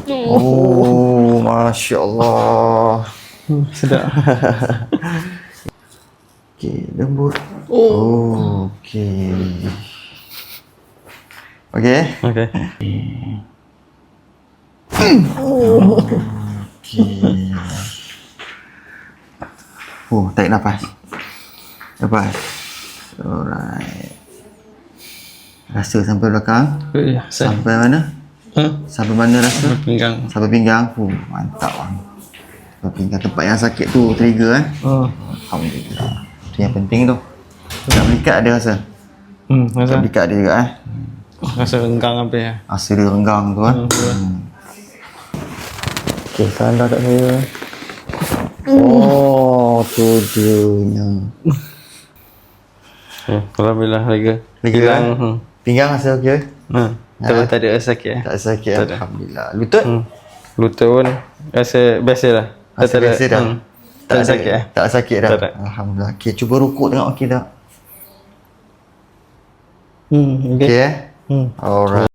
Oh, Masya Allah. Sedap. Okey, lembut. Oh, okey. Okey. Okey. Okey. Tarik nafas. Lepas. Alright. Rasa sampai belakang. Ya, Sampai mana? Sampai mana rasa? Pinggang. Sampai pinggang. Mantap bang. Sampai pinggang, tempat yang sakit tu trigger Alhamdulillah. Tu yang penting tu. Tak belikat ada rasa. Rasa. Tak belikat ada juga Rasa renggang apa ya? Rasa dia renggang tu Okey, sekarang dah kat saya. Oh, tu dia. Alhamdulillah lega. Lega Pinggang rasa okey? Tak ada rasa sakit Tak rasa sakit Tak ada. Alhamdulillah. Lutut? Lutut pun rasa biasa lah. Rasa biasa dah? Tak ada sakit Tak sakit dah? Tak ada. Alhamdulillah. Okey, cuba rukuk tengok okey tak? Okey. Okey Alright.